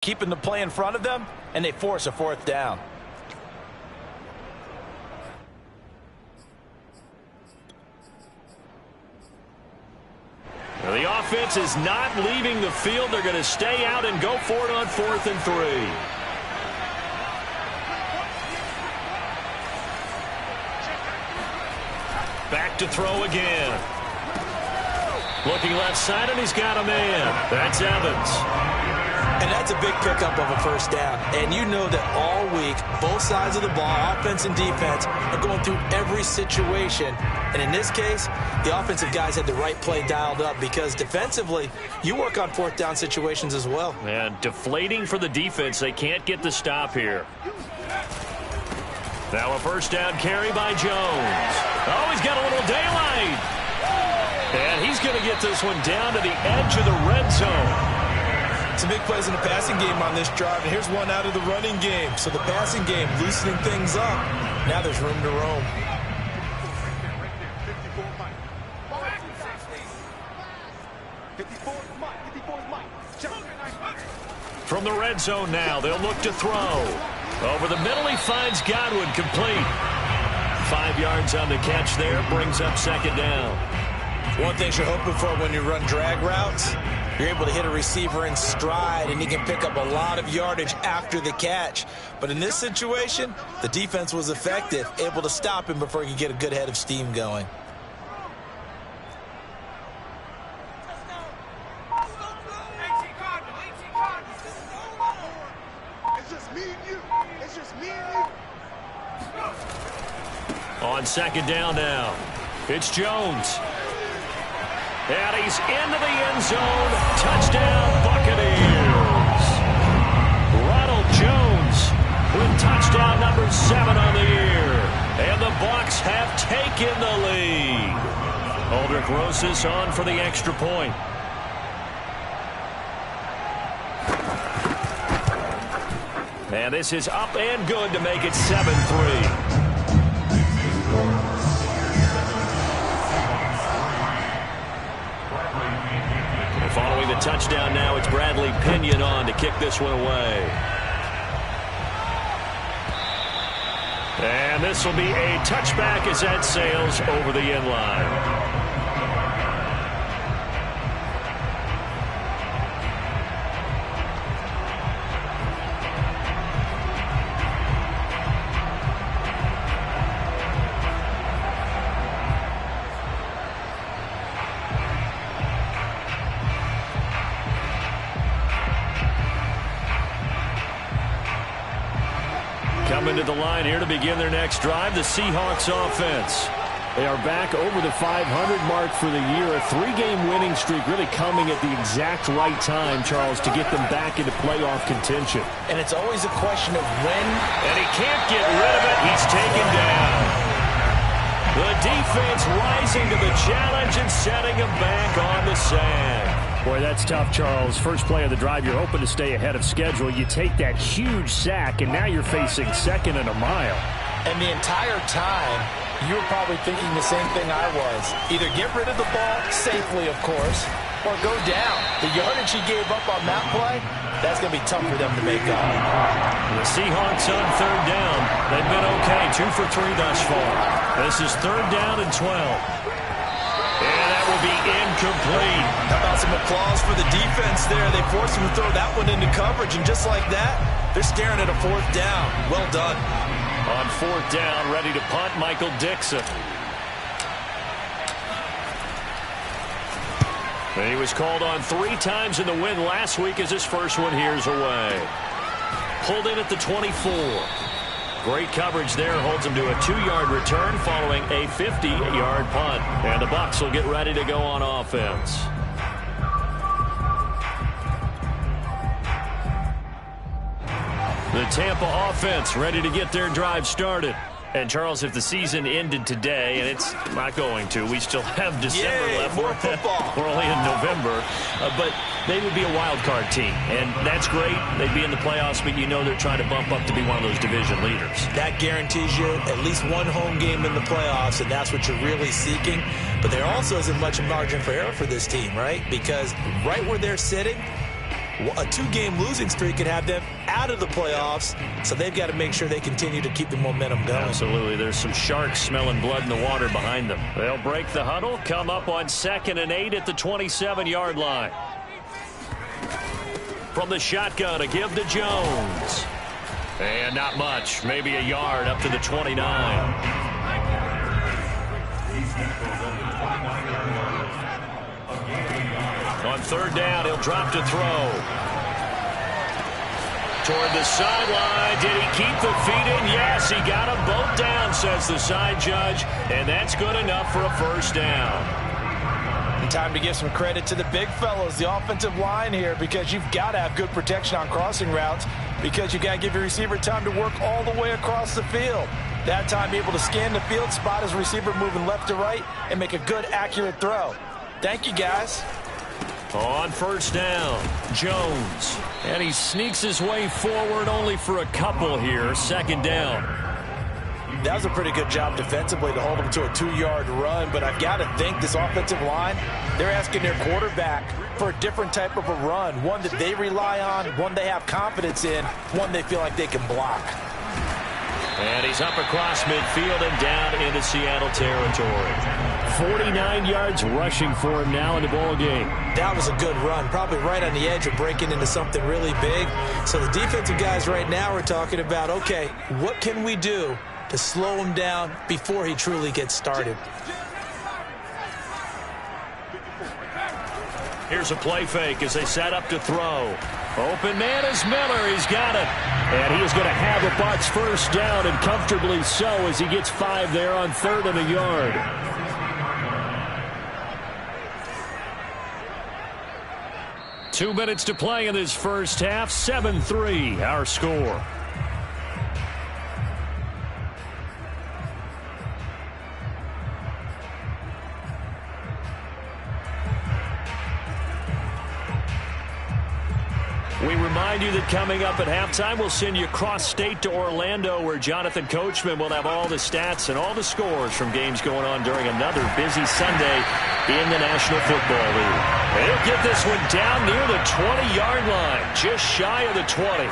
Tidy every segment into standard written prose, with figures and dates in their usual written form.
keeping the play in front of them, and they force a fourth down. Well, the offense is not leaving the field. They're going to stay out and go for it on 4th and 3. Back to throw again. Looking left side, and he's got a man. That's Evans. And that's a big pickup of a first down. And you know that all week, both sides of the ball, offense and defense, are going through every situation. And in this case, the offensive guys had the right play dialed up because defensively, you work on fourth down situations as well. And deflating for the defense. They can't get the stop here. Now a first down carry by Jones. Oh, he's got a little daylight. And he's going to get this one down to the edge of the red zone. Some big plays in the passing game on this drive, and here's one out of the running game. So the passing game loosening things up. Now there's room to roam. From the red zone now, they'll look to throw. Over the middle, he finds Godwin, complete. 5 yards on the catch there, brings up second down. One thing you're hoping for when you run drag routes, you're able to hit a receiver in stride, and he can pick up a lot of yardage after the catch. But in this situation, the defense was effective, able to stop him before he could get a good head of steam going. On second down now, it's Jones. And he's into the end zone. Touchdown, Buccaneers. Ronald Jones with touchdown number 7 on the year. And the Bucs have taken the lead. Aldrich Rosas on for the extra point. And this is up and good to make it 7-3. Following the touchdown now, it's Bradley Pinion on to kick this one away. And this will be a touchback as that sails over the end line. Coming to the line here to begin their next drive, the Seahawks offense. They are back over the 500 mark for the year. A 3-game winning streak really coming at the exact right time, Charles, to get them back into playoff contention. And it's always a question of when. And he can't get rid of it. He's taken down. The defense rising to the challenge and setting him back on the sand. Boy, that's tough, Charles. First play of the drive, you're hoping to stay ahead of schedule. You take that huge sack, and now you're facing 2nd and a mile. And the entire time, you were probably thinking the same thing I was. Either get rid of the ball, safely, of course, or go down. The yardage he gave up on that play, that's going to be tough for them to make up. The Seahawks on 3rd down. They've been okay, 2 for 3 thus far. This is 3rd down and 12. And that will be incomplete. How about some applause for the defense there? They forced him to throw that one into coverage, and just like that, they're staring at a 4th down. Well done. On 4th down, ready to punt, Michael Dixon. And he was called on 3 times in the win last week as his first one here's away. Pulled in at the 24. Great coverage there, holds him to a 2-yard return following a 50-yard punt. And the Bucs will get ready to go on offense. The Tampa offense ready to get their drive started. And, Charles, if the season ended today, and it's not going to, we still have December left. More football. We're only in November. But they would be a wild card team, and that's great. They'd be in the playoffs, but you know they're trying to bump up to be one of those division leaders. That guarantees you at least one home game in the playoffs, and that's what you're really seeking. But there also isn't much margin for error for this team, right? Because right where they're sitting, A 2-game losing streak could have them out of the playoffs, so they've got to make sure they continue to keep the momentum going. Absolutely. There's some sharks smelling blood in the water behind them. They'll break the huddle, come up on 2nd and 8 at the 27-yard line. From the shotgun, a give to Jones. And not much, maybe a yard up to the 29. On 3rd down, he'll drop to throw. Toward the sideline. Did he keep the feet in? Yes, he got them both down, says the side judge. And that's good enough for a 1st down. Time to give some credit to the big fellows, the offensive line here, because you've got to have good protection on crossing routes, because you've got to give your receiver time to work all the way across the field. That time able to scan the field, spot his receiver moving left to right, and make a good, accurate throw. Thank you, guys. On 1st down, Jones. And he sneaks his way forward only for a couple here. 2nd down. That was a pretty good job defensively to hold him to a 2-yard run, but I've got to think this offensive line, they're asking their quarterback for a different type of a run, one that they rely on, one they have confidence in, one they feel like they can block. And he's up across midfield and down into Seattle territory. 49 yards rushing for him now in the ball game. That was a good run, probably right on the edge of breaking into something really big. So the defensive guys right now are talking about, okay, what can we do to slow him down before he truly gets started? Here's a play fake as they set up to throw. Open man is Miller. He's got it. And he is going to have a Bucs 1st down, and comfortably so, as he gets 5 there on 3rd and a yard. Two minutes to play in this first half. 7-3 our score. We remind you that coming up at halftime, we'll send you cross-state to Orlando, where Jonathan Coachman will have all the stats and all the scores from games going on during another busy Sunday in the National Football League. He'll get this one down near the 20-yard line, just shy of the 20.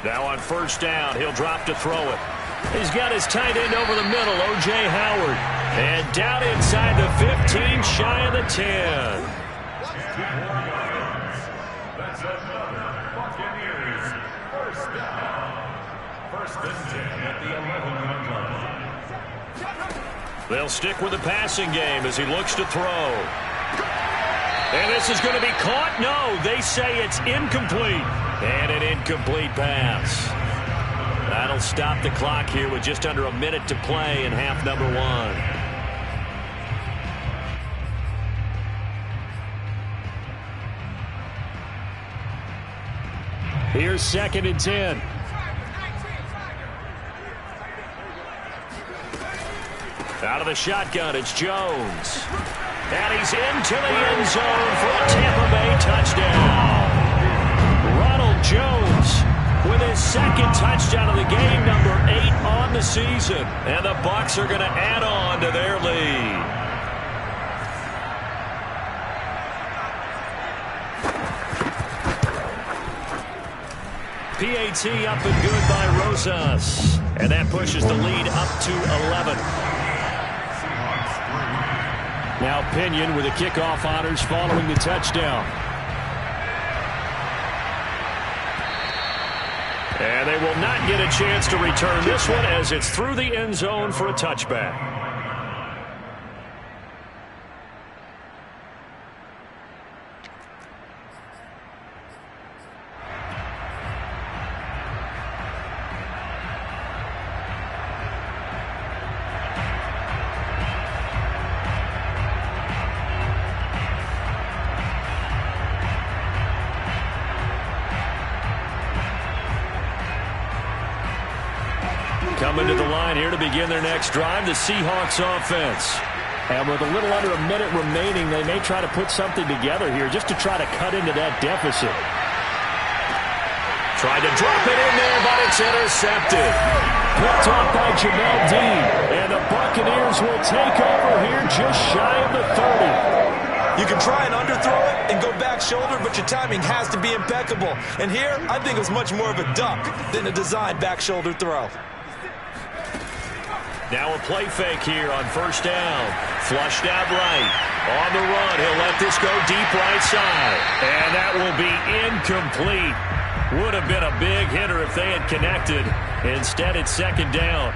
Now on 1st down, he'll drop to throw it. He's got his tight end over the middle, O.J. Howard. And down inside the 15, shy of the 10. That's another Buccaneers 1st down. 1st and 10 at the 11-yard line. They'll stick with the passing game as he looks to throw. And this is going to be caught? No, they say it's incomplete. And an incomplete pass. That'll stop the clock here with just under a minute to play in half number 1. Here's 2nd and 10. Out of the shotgun, it's Jones. And he's into the end zone for a Tampa Bay touchdown. Ronald Jones with his 2nd touchdown of the game, number 8 on the season. And the Bucs are going to add on to their lead. PAT up and good by Rosas. And that pushes the lead up to 11. Now Pinion with the kickoff honors following the touchdown. And they will not get a chance to return this one as it's through the end zone for a touchback. Coming to the line here to begin their next drive, the Seahawks offense. And with a little under a minute remaining, they may try to put something together here just to try to cut into that deficit. Tried to drop it in there, but it's intercepted. Picked off by Jamel Dean. And the Buccaneers will take over here just shy of the 30. You can try and underthrow it and go back shoulder, but your timing has to be impeccable. And here, I think it was much more of a duck than a designed back shoulder throw. Now a play fake here on first down. Flushed out right. On the run, he'll let this go deep right side. And that will be incomplete. Would have been a big hitter if they had connected. Instead, it's second down.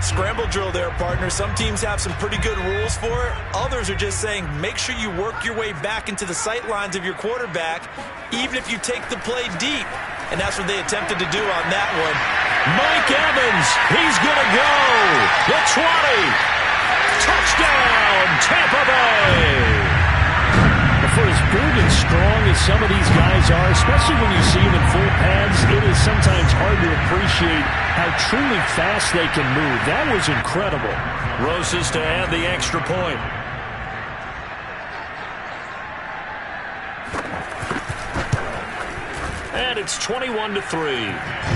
Scramble drill there, partner. Some teams have some pretty good rules for it. Others are just saying make sure you work your way back into the sight lines of your quarterback, even if you take the play deep. And that's what they attempted to do on that one. Mike Evans, he's going to go. The 20. Touchdown, Tampa Bay. For as big and strong as some of these guys are, especially when you see them in full pads, it is sometimes hard to appreciate how truly fast they can move. That was incredible. Roses to add the extra point. And it's 21-3.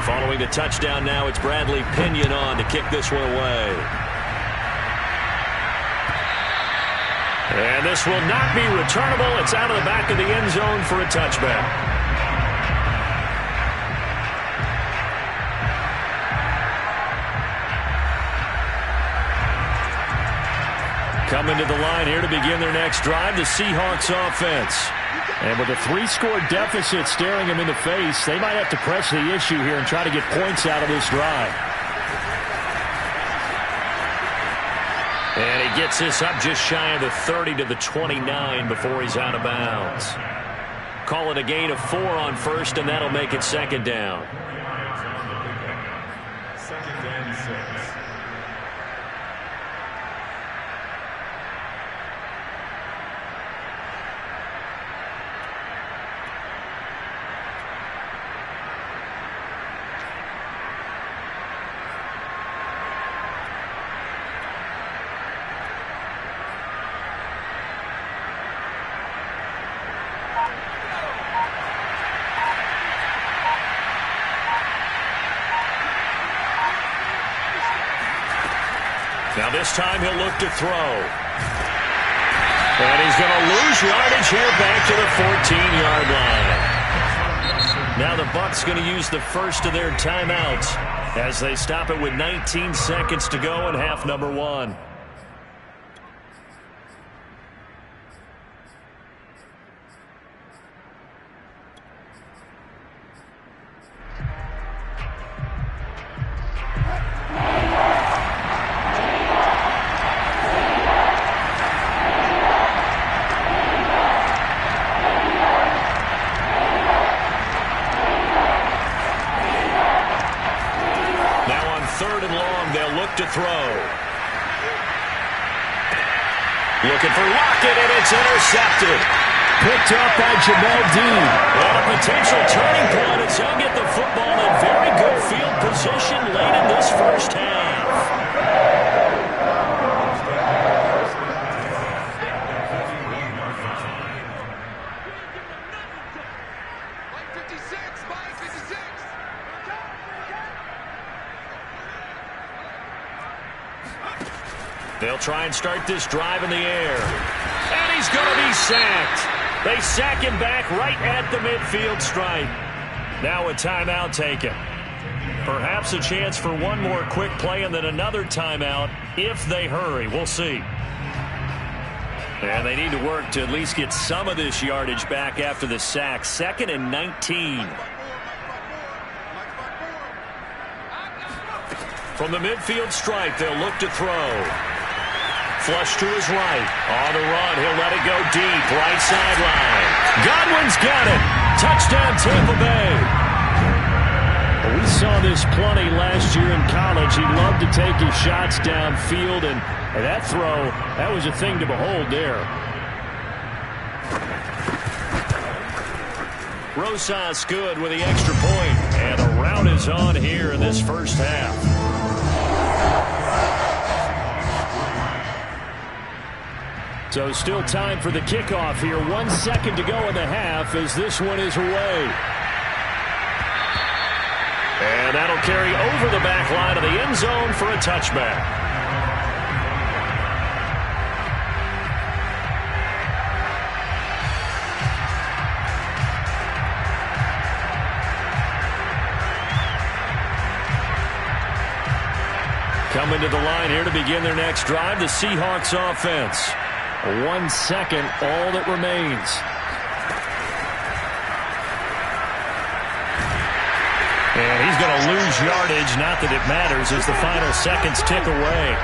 Following the touchdown now, it's Bradley Pinion on to kick this one away. And this will not be returnable. It's out of the back of the end zone for a touchback. Coming to the line here to begin their next drive, the Seahawks offense. And with a 3-score deficit staring them in the face, they might have to press the issue here and try to get points out of this drive. And he gets this up just shy of the 30 to the 29 before he's out of bounds. Call it a gain of 4 on first, and that'll make it second down. Second and 6. Now this time he'll look to throw. And he's going to lose yardage here back to the 14-yard line. Now the Bucs going to use the first of their timeouts as they stop it with 19 seconds to go in half number 1. Looking for Lockett, and it's intercepted. Picked up by Jamel Dean. And a potential turning point as he'll get the football in very good field position late in this first half. They'll try and start this drive in the air. And he's going to be sacked. They sack him back right at the midfield stripe. Now a timeout taken. Perhaps a chance for one more quick play and then another timeout if they hurry. We'll see. And they need to work to at least get some of this yardage back after the sack. 2nd and 19. From the midfield stripe, they'll look to throw. Flush to his right. On the run, he'll let it go deep. Right sideline. Godwin's got it. Touchdown, Tampa Bay. Well, we saw this plenty last year in college. He loved to take his shots downfield, and that throw, that was a thing to behold there. Rosas good with the extra point, and the rout is on here in this first half. So still time for the kickoff here. 1 second to go in the half as this one is away. And that'll carry over the back line of the end zone for a touchback. Coming to the line here to begin their next drive, the Seahawks offense. 1 second, all that remains. And he's going to lose yardage, not that it matters, as the final seconds tick away.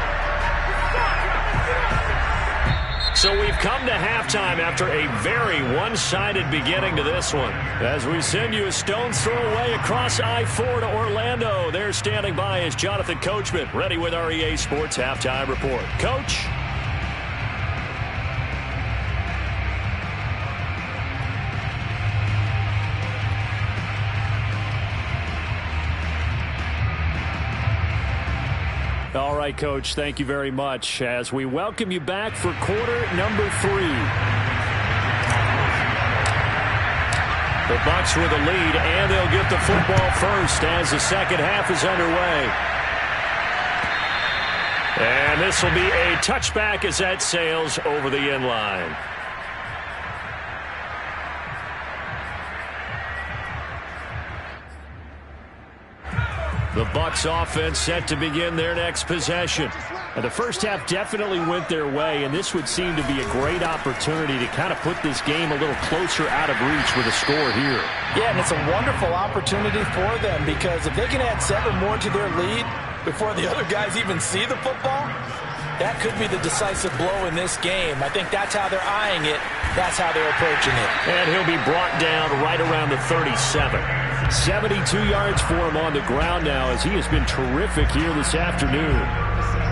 So we've come to halftime after a very one-sided beginning to this one. As we send you a stone's throw away across I-4 to Orlando. There standing by is Jonathan Coachman, ready with our EA Sports Halftime Report. Coach? All right, Coach, thank you very much as we welcome you back for quarter number 3. The Bucs with the lead, and they'll get the football first as the second half is underway. And this will be a touchback as that sails over the end line. The Bucs offense set to begin their next possession. And the first half definitely went their way, and this would seem to be a great opportunity to kind of put this game a little closer out of reach with a score here. Yeah, and it's a wonderful opportunity for them because if they can add 7 more to their lead before the other guys even see the football, that could be the decisive blow in this game. I think that's how they're eyeing it. That's how they're approaching it. And he'll be brought down right around the 37. 72 yards for him on the ground now as he has been terrific here this afternoon.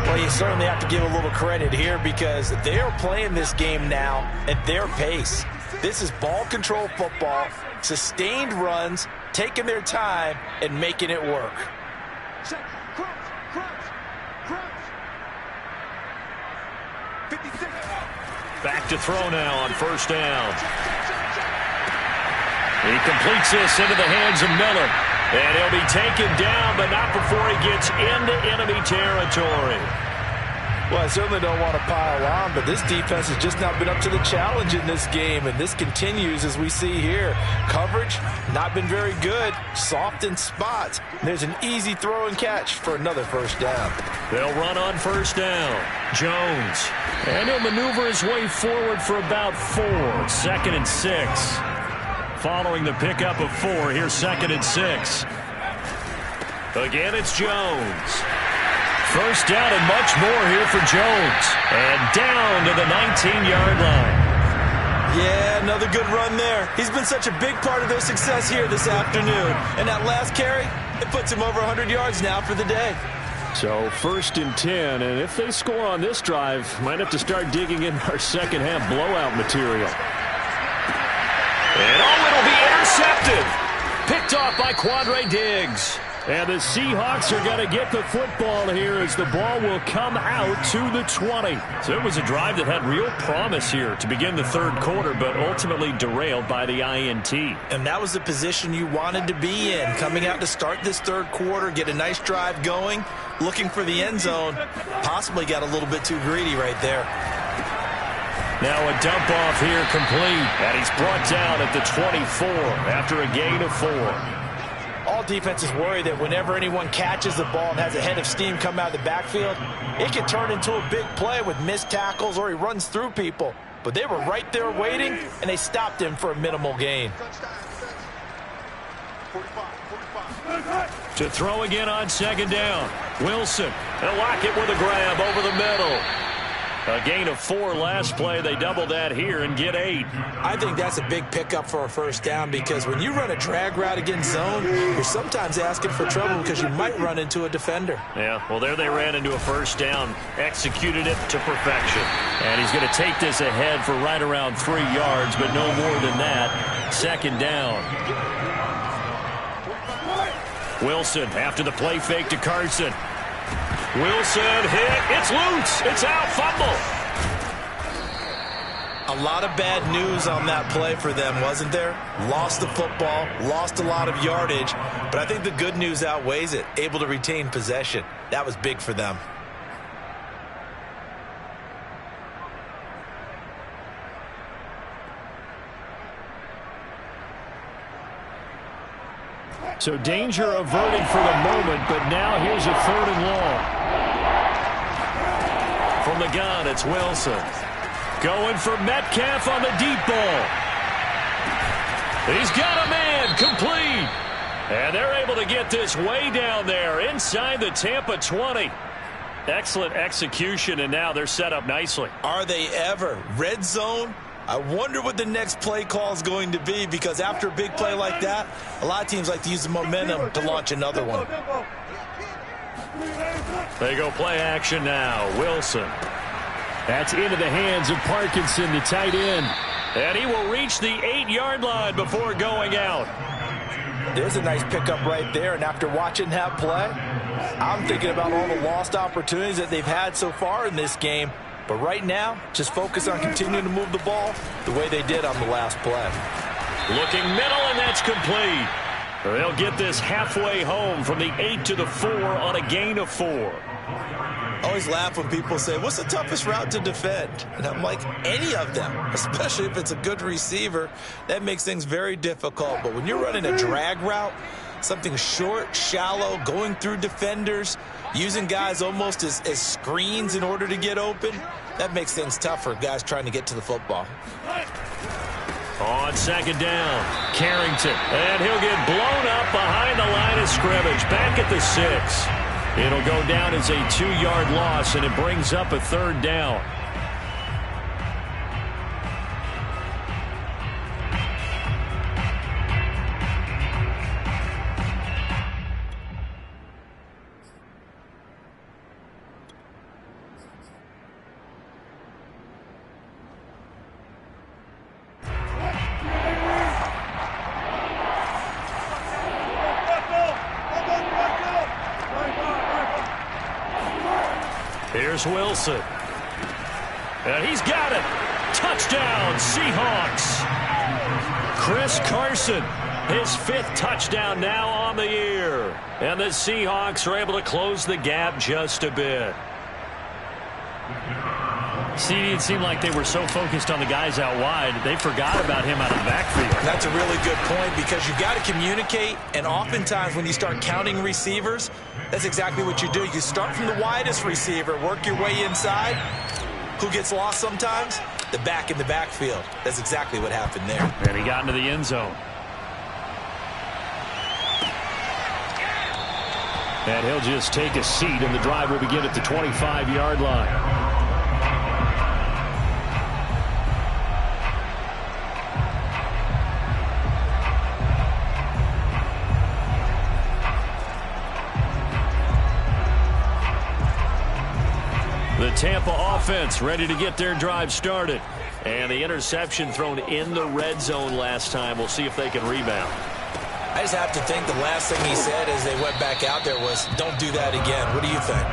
Well, you certainly have to give a little credit here because they're playing this game now at their pace. This is ball control football, sustained runs, taking their time and making it work. Back to throw now on first down. He completes this into the hands of Miller. And he'll be taken down, but not before he gets into enemy territory. Well, I certainly don't want to pile on, but this defense has just not been up to the challenge in this game, and this continues as we see here. Coverage, not been very good, soft in spots. There's an easy throw and catch for another first down. They'll run on first down. Jones. And he'll maneuver his way forward for about 4. 2nd and 6. Following the pickup of 4, here's 2nd and 6. Again, it's Jones. First down and much more here for Jones. And down to the 19-yard line. Yeah, another good run there. He's been such a big part of their success here this afternoon. And that last carry, it puts him over 100 yards now for the day. So 1st and 10, and if they score on this drive, might have to start digging in our second half blowout material. And it'll be intercepted. Picked off by Quandre Diggs. And the Seahawks are going to get the football here as the ball will come out to the 20. So it was a drive that had real promise here to begin the third quarter, but ultimately derailed by the INT. And that was the position you wanted to be in, coming out to start this third quarter, get a nice drive going, looking for the end zone. Possibly got a little bit too greedy right there. Now a dump off here complete, and he's brought down at the 24 after a gain of 4. All defenses worry that whenever anyone catches the ball and has a head of steam come out of the backfield, it can turn into a big play with missed tackles or he runs through people. But they were right there waiting, and they stopped him for a minimal gain. To throw again on 2nd down. Wilson, and Lockett with a grab over the middle. A gain of 4 last play. They double that here and get 8. I think that's a big pickup for a first down because when you run a drag route against zone, you're sometimes asking for trouble because you might run into a defender. Yeah, well, there they ran into a first down, executed it to perfection. And he's going to take this ahead for right around 3 yards, but no more than that. 2nd down. Wilson after the play fake to Carson. Wilson hit. It's loose. It's out. Fumble. A lot of bad news on that play for them, wasn't there? Lost the football, lost a lot of yardage, but I think the good news outweighs it. Able to retain possession. That was big for them. So danger averted for the moment, but now here's a 3rd and long. From the gun, it's Wilson. Going for Metcalf on the deep ball. He's got a man, complete. And they're able to get this way down there inside the Tampa 20. Excellent execution, and now they're set up nicely. Are they ever? Red zone? I wonder what the next play call is going to be, because after a big play like that, a lot of teams like to use the momentum to launch another one. They go play action now. Wilson. That's into the hands of Parkinson, the tight end. And he will reach the 8-yard line before going out. There's a nice pickup right there, and after watching that play, I'm thinking about all the lost opportunities that they've had so far in this game. But right now, just focus on continuing to move the ball the way they did on the last play. Looking middle, and that's complete. They'll get this halfway home from the 8 to the 4 on a gain of 4. I always laugh when people say, what's the toughest route to defend? And I'm like, any of them, especially if it's a good receiver. That makes things very difficult. But when you're running a drag route, something short, shallow, going through defenders, using guys almost as screens in order to get open, that makes things tough for guys trying to get to the football. On 2nd down, Carrington. And he'll get blown up behind the line of scrimmage. Back at the 6. It'll go down as a 2-yard loss, and it brings up a 3rd down. Here's Wilson. And he's got it. Touchdown, Seahawks. Chris Carson, his 5th touchdown now on the year. And the Seahawks are able to close the gap just a bit. See, it seemed like they were so focused on the guys out wide, they forgot about him out of the backfield. That's a really good point, because you've got to communicate, and oftentimes when you start counting receivers, that's exactly what you do. You start from the widest receiver, work your way inside. Who gets lost sometimes? The back in the backfield. That's exactly what happened there. And he got into the end zone. And he'll just take a seat, and the drive will begin at the 25-yard line. The Tampa offense ready to get their drive started. And the interception thrown in the red zone last time. We'll see if they can rebound. I just have to think the last thing he said as they went back out there was, don't do that again. What do you think?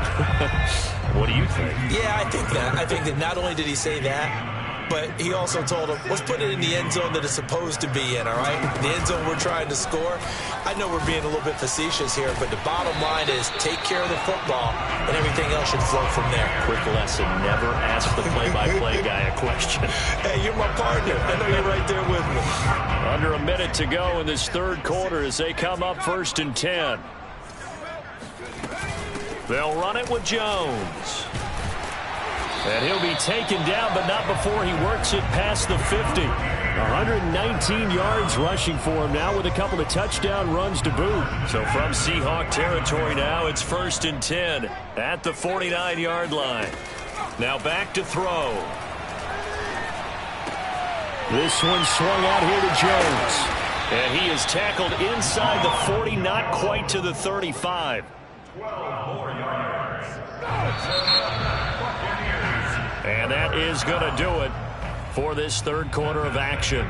What do you think? Yeah, I think that. I think that not only did he say that, but he also told him, let's put it in the end zone that it's supposed to be in, all right? The end zone we're trying to score. I know we're being a little bit facetious here, but the bottom line is take care of the football, and everything else should flow from there. Quick lesson, never ask the play-by-play guy a question. Hey, you're my partner. I know you're right there with me. Under a minute to go in this 3rd quarter as they come up 1st and 10. They'll run it with Jones. And he'll be taken down, but not before he works it past the 50. 119 yards rushing for him now with a couple of touchdown runs to boot. So from Seahawk territory now, it's 1st and 10 at the 49-yard line. Now back to throw. This one swung out here to Jones. And he is tackled inside the 40, not quite to the 35. 12 more yards. And that is going to do it for this 3rd quarter of action.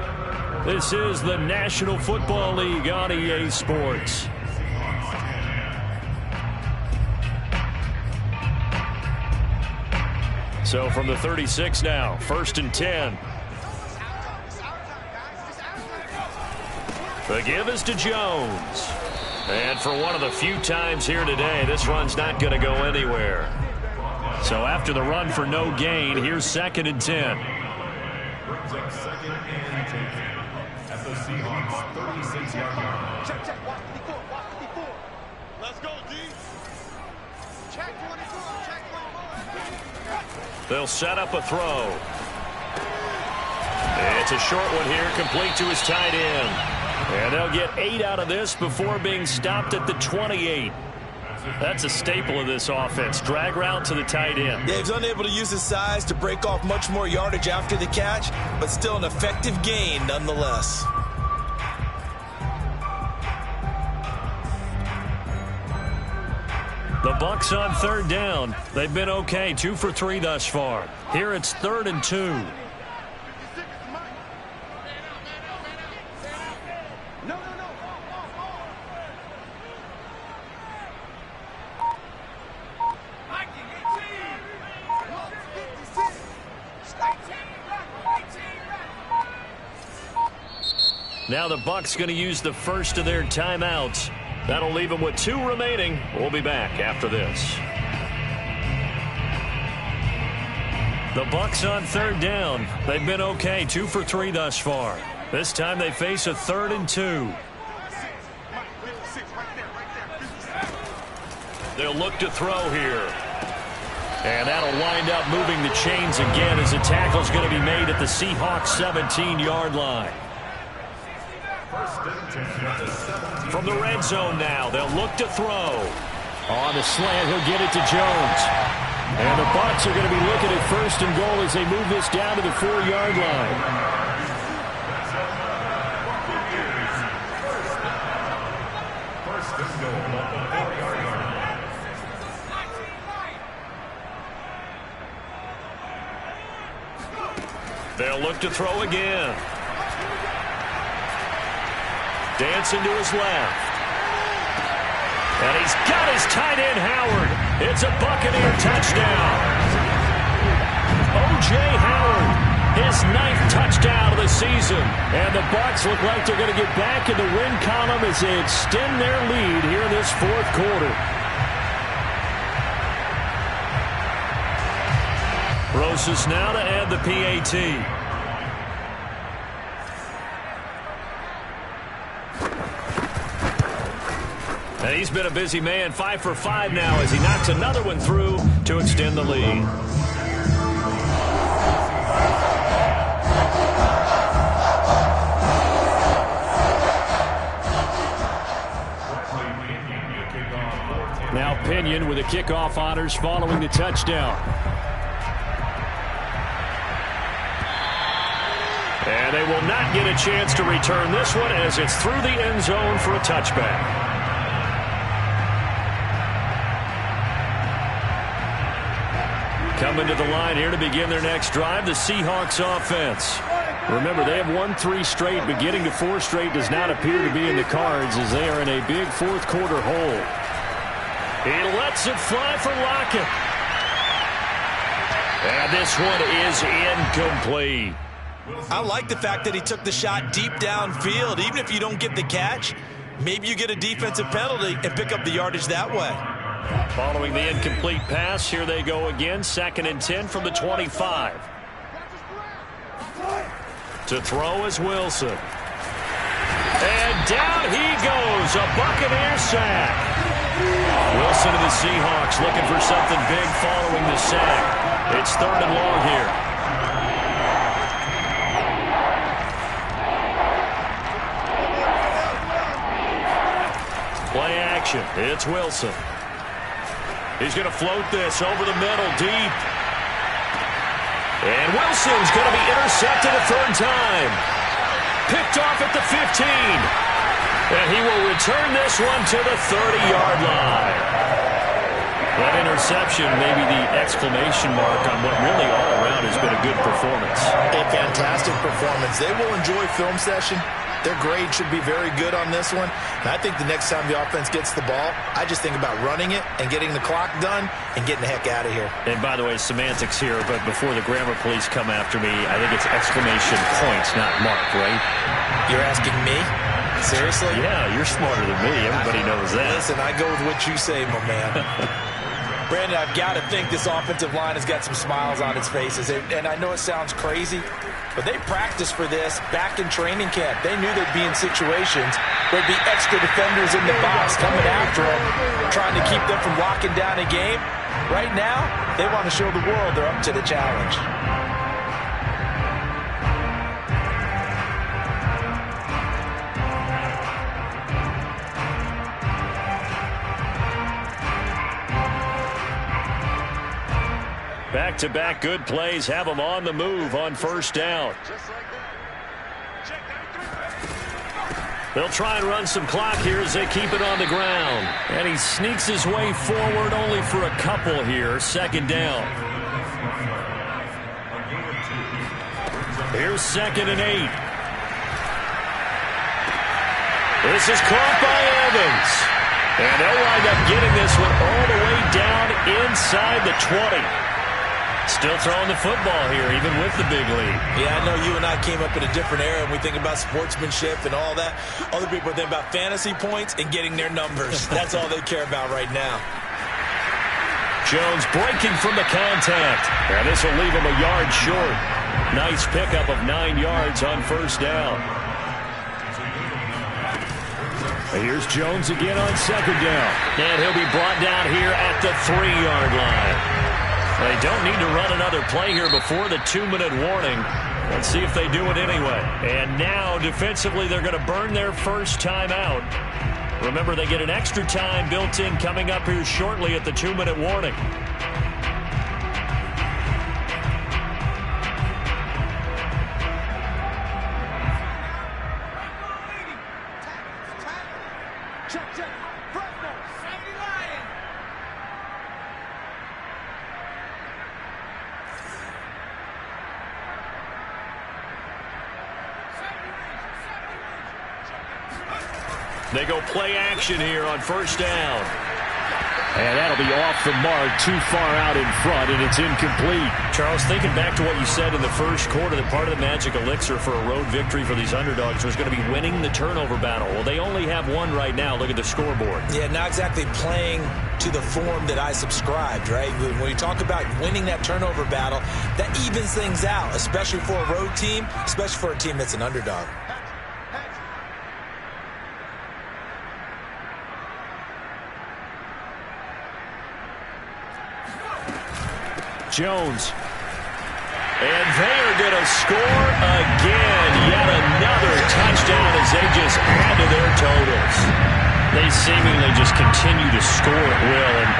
This is the National Football League on EA Sports. So from the 36 now, 1st and 10. The give is to Jones. And for one of the few times here today, this run's not going to go anywhere. So after the run for no gain, here's 2nd and 10. Brings up 2nd and 10 at the Seahawks 36-yard line. Check. Watch the 4. Let's go, D. Check 24. They'll set up a throw. It's a short one here, complete to his tight end. And they'll get 8 out of this before being stopped at the 28. That's a staple of this offense. Drag route to the tight end. Yeah, he's unable to use his size to break off much more yardage after the catch, but still an effective gain nonetheless. The Bucs on 3rd down. They've been okay, 2 for 3 thus far. Here it's 3rd and 2. Now the Bucs going to use the first of their timeouts. That'll leave them with 2 remaining. We'll be back after this. The Bucs on 3rd down. They've been okay, 2 for 3 thus far. This time they face a 3rd and 2. They'll look to throw here. And that'll wind up moving the chains again as the tackle's going to be made at the Seahawks 17-yard line. From the red zone now, they'll look to throw. On the slant, he'll get it to Jones. And the Bucs are going to be looking at 1st and goal as they move this down to the 4-yard line. They'll look to throw again. Dancing to his left. And he's got his tight end, Howard. It's a Buccaneer touchdown. O.J. Howard, his 9th touchdown of the season. And the Bucs look like they're going to get back in the win column as they extend their lead here in this 4th quarter. Rosas now to add the PAT. And he's been a busy man, 5 for 5 now as he knocks another one through to extend the lead. Now Pinion with the kickoff honors following the touchdown. And they will not get a chance to return this one as it's through the end zone for a touchback. Coming to the line here to begin their next drive, the Seahawks offense. Remember, they have won 3 straight, but getting to 4 straight does not appear to be in the cards as they are in a big 4th quarter hole. He lets it fly for Lockett. And this one is incomplete. I like the fact that he took the shot deep downfield. Even if you don't get the catch, maybe you get a defensive penalty and pick up the yardage that way. Following the incomplete pass, here they go again. 2nd and 10 from the 25. To throw is Wilson. And down he goes. A Buccaneer sack. Wilson of the Seahawks looking for something big following the sack. It's 3rd and long here. Play action. It's Wilson. He's going to float this over the middle deep. And Wilson's going to be intercepted a 3rd time. Picked off at the 15. And he will return this one to the 30-yard line. That interception may be the exclamation mark on what really all around has been a good performance. A fantastic performance. They will enjoy film session. Their grade should be very good on this one. And I think the next time the offense gets the ball, I just think about running it and getting the clock done and getting the heck out of here. And by the way, semantics here, but before the grammar police come after me, I think it's exclamation points, not mark, right? You're asking me? Seriously? Yeah, you're smarter than me. Everybody knows that. Listen, I go with what you say, my man. Brandon, I've got to think this offensive line has got some smiles on its faces. And I know it sounds crazy, but they practiced for this back in training camp. They knew they'd be in situations where there'd be extra defenders in the box coming after them, trying to keep them from locking down a game. Right now, they want to show the world they're up to the challenge. Back-to-back good plays have them on the move on first down. They'll try and run some clock here as they keep it on the ground. And he sneaks his way forward only for a couple here. Second down. Here's 2nd and 8. This is caught by Evans. And they'll wind up getting this one all the way down inside the 20. Still throwing the football here, even with the big lead. Yeah, I know you and I came up in a different era, and we think about sportsmanship and all that. Other people think about fantasy points and getting their numbers. That's all they care about right now. Jones breaking from the contact. And this will leave him a yard short. Nice pickup of 9 yards on first down. Here's Jones again on second down. And he'll be brought down here at the 3-yard line. They don't need to run another play here before the 2-minute warning. Let's see if they do it anyway. And now, defensively, they're going to burn their first time out. Remember, they get an extra time built in coming up here shortly at the 2-minute warning. They go play action here on first down. And that'll be off the mark, too far out in front, and it's incomplete. Charles, thinking back to what you said in the first quarter, that part of the magic elixir for a road victory for these underdogs was going to be winning the turnover battle. Well, they only have one right now. Look at the scoreboard. Yeah, not exactly playing to the form that I subscribed, right? When you talk about winning that turnover battle, that evens things out, especially for a road team, especially for a team that's an underdog. Jones. And they are going to score again. Yet another touchdown as they just add to their totals. They seemingly just continue to score at will. And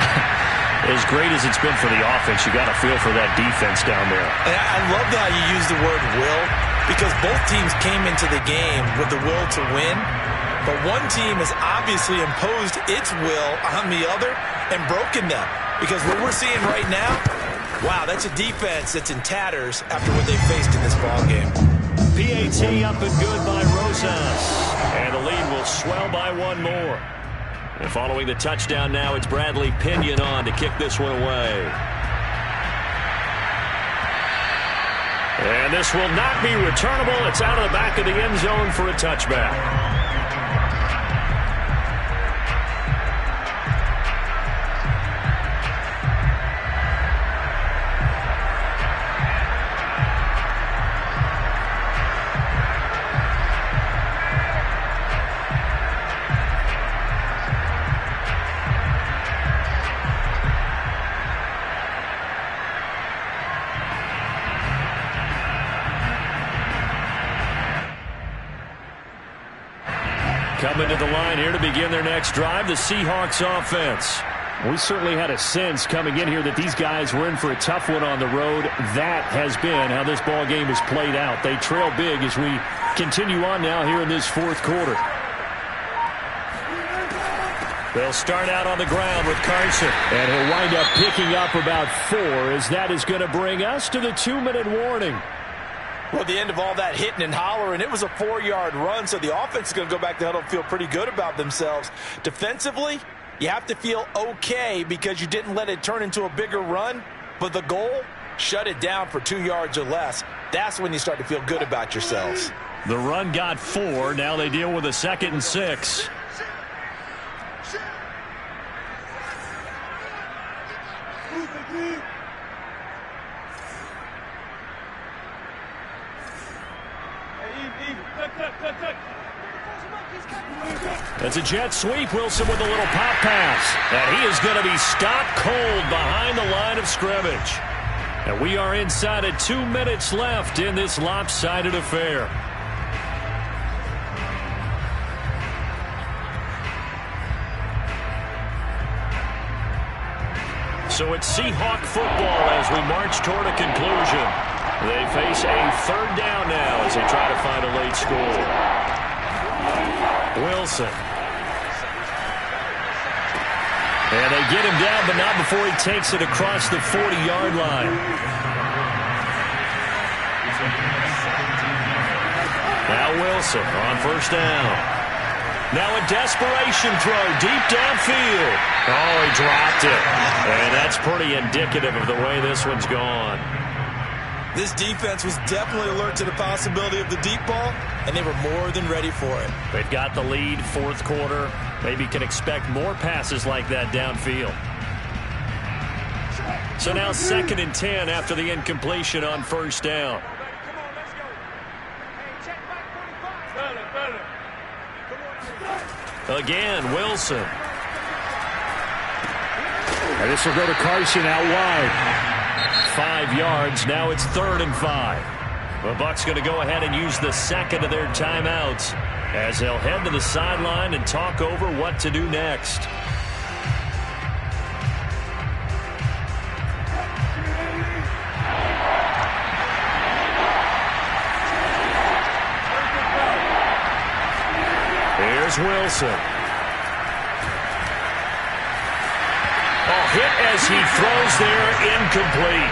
as great as it's been for the offense, you got to feel for that defense down there. And I love how you use the word will, because both teams came into the game with the will to win. But one team has obviously imposed its will on the other and broken them. Because what we're seeing right now, wow, that's a defense that's in tatters after what they faced in this ballgame. PAT up and good by Rosas. And the lead will swell by one more. And following the touchdown now, it's Bradley Pinion on to kick this one away. And this will not be returnable. It's out of the back of the end zone for a touchback. Coming to the line here to begin their next drive, the Seahawks offense. We certainly had a sense coming in here that these guys were in for a tough one on the road. That has been how this ball game has played out. They trail big as we continue on now here in this fourth quarter. They'll start out on the ground with Carson. And he'll wind up picking up about 4, as that is going to bring us to the 2-minute warning. Well, at the end of all that hitting and hollering, it was a 4-yard run, so the offense is going to go back to huddle and feel pretty good about themselves. Defensively, you have to feel okay because you didn't let it turn into a bigger run, but the goal, shut it down for 2 yards or less. That's when you start to feel good about yourselves. The run got 4. Now they deal with a 2nd and 6. It's a jet sweep. Wilson with a little pop pass. And he is going to be stopped cold behind the line of scrimmage. And we are inside of 2 minutes left in this lopsided affair. So it's Seahawk football as we march toward a conclusion. They face a 3rd down now as they try to find a late score. Wilson. And they get him down, but not before he takes it across the 40-yard line. Now Wilson on 1st down. Now a desperation throw deep downfield. Oh, he dropped it. And that's pretty indicative of the way this one's gone. This defense was definitely alert to the possibility of the deep ball, and they were more than ready for it. They've got the lead, 4th quarter. Maybe can expect more passes like that downfield. So now 2nd and 10 after the incompletion on 1st down. Again, Wilson. And this will go to Carson out wide. 5 yards. Now it's 3rd and 5. The Bucs going to go ahead and use the 2nd of their timeouts as they'll head to the sideline and talk over what to do next. Here's Wilson. Oh, hit as he throws there, incomplete.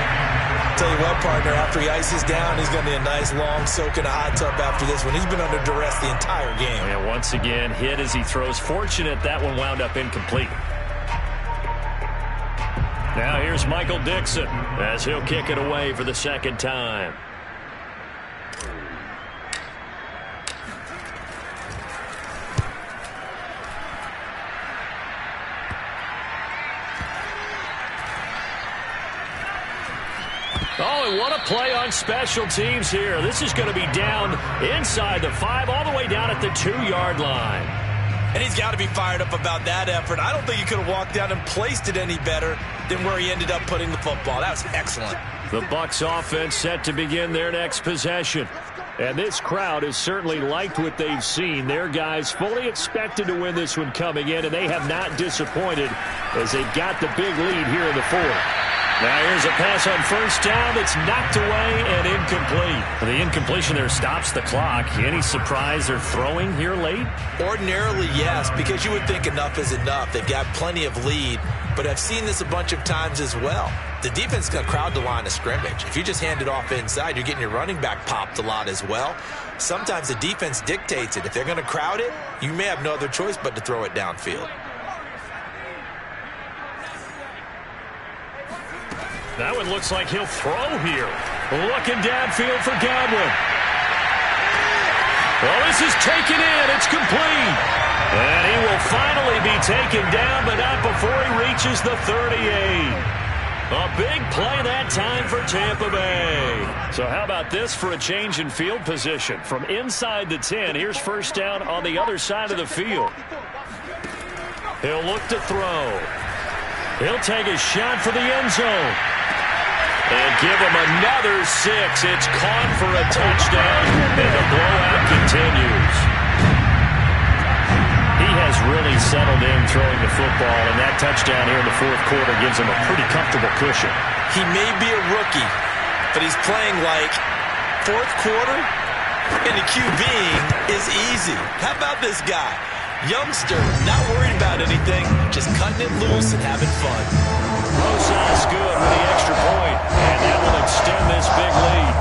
Tell you what, partner, after he ices down, he's going to be a nice long soak in a hot tub after this one. He's been under duress the entire game. And once again, hit as he throws. Fortunate that one wound up incomplete. Now here's Michael Dixon as he'll kick it away for the 2nd time. Oh, and what a play on special teams here. This is going to be down inside the 5, all the way down at the 2-yard line. And he's got to be fired up about that effort. I don't think he could have walked down and placed it any better than where he ended up putting the football. That was excellent. The Bucs offense set to begin their next possession. And this crowd has certainly liked what they've seen. Their guys fully expected to win this one coming in, and they have not disappointed as they've got the big lead here in the 4th. Now here's a pass on 1st down that's knocked away and incomplete. The incompletion there stops the clock. Any surprise they're throwing here late? Ordinarily, yes, because you would think enough is enough. They've got plenty of lead, but I've seen this a bunch of times as well. The defense is going to crowd the line of scrimmage. If you just hand it off inside, you're getting your running back popped a lot as well. Sometimes the defense dictates it. If they're going to crowd it, you may have no other choice but to throw it downfield. That one looks like he'll throw here. Looking downfield for Godwin. Well, this is taken in. It's complete. And he will finally be taken down, but not before he reaches the 38. A big play that time for Tampa Bay. So how about this for a change in field position? From inside the 10, here's 1st down on the other side of the field. He'll look to throw. He'll take a shot for the end zone. And give him another 6. It's caught for a touchdown, and the blowout continues. He has really settled in throwing the football, and that touchdown here in the 4th quarter gives him a pretty comfortable cushion. He may be a rookie, but he's playing like 4th quarter, and the QBing is easy. How about this guy? Youngster, not worried about anything, just cutting it loose and having fun. Rosas good with the extra point, and that will extend this big lead.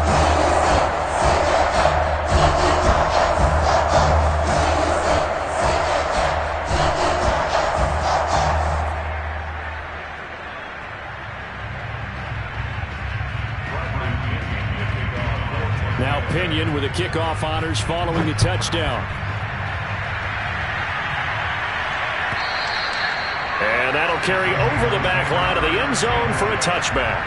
Now Pinion with a kick kickoff honors following the touchdown. And that'll carry over the back line of the end zone for a touchback.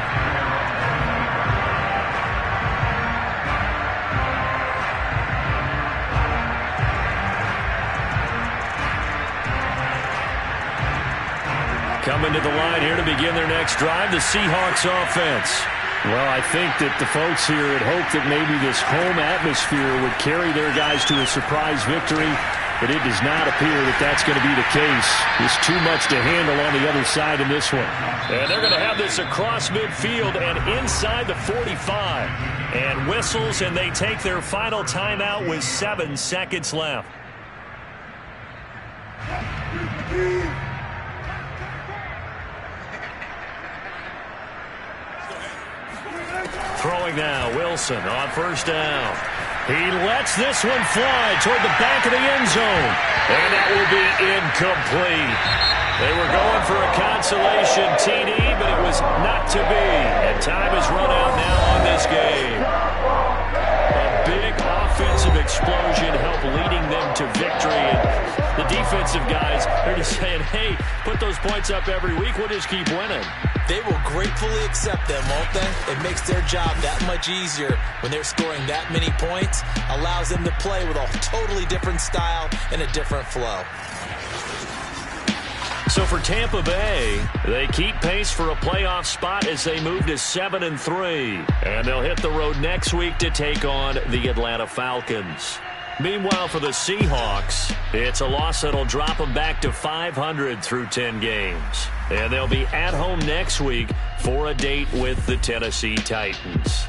Coming to the line here to begin their next drive, the Seahawks offense. Well, I think that the folks here had hoped that maybe this home atmosphere would carry their guys to a surprise victory, but it does not appear that that's going to be the case. There's too much to handle on the other side in this one. And they're going to have this across midfield and inside the 45. And whistles, and they take their final timeout with 7 seconds left. Throwing now, Wilson on first down. He lets this one fly toward the back of the end zone. And that will be incomplete. They were going for a consolation TD, but it was not to be. And time has run out now on this game. A big offensive explosion helped leading them to victory. And the defensive guys, they're just saying, hey, put those points up every week. We'll just keep winning. They will gratefully accept them, won't they? It makes their job that much easier when they're scoring that many points. Allows them to play with a totally different style and a different flow. So for Tampa Bay, they keep pace for a playoff spot as they move to 7-3. And they'll hit the road next week to take on the Atlanta Falcons. Meanwhile, for the Seahawks, it's a loss that'll drop them back to 500 through 10 games. And they'll be at home next week for a date with the Tennessee Titans.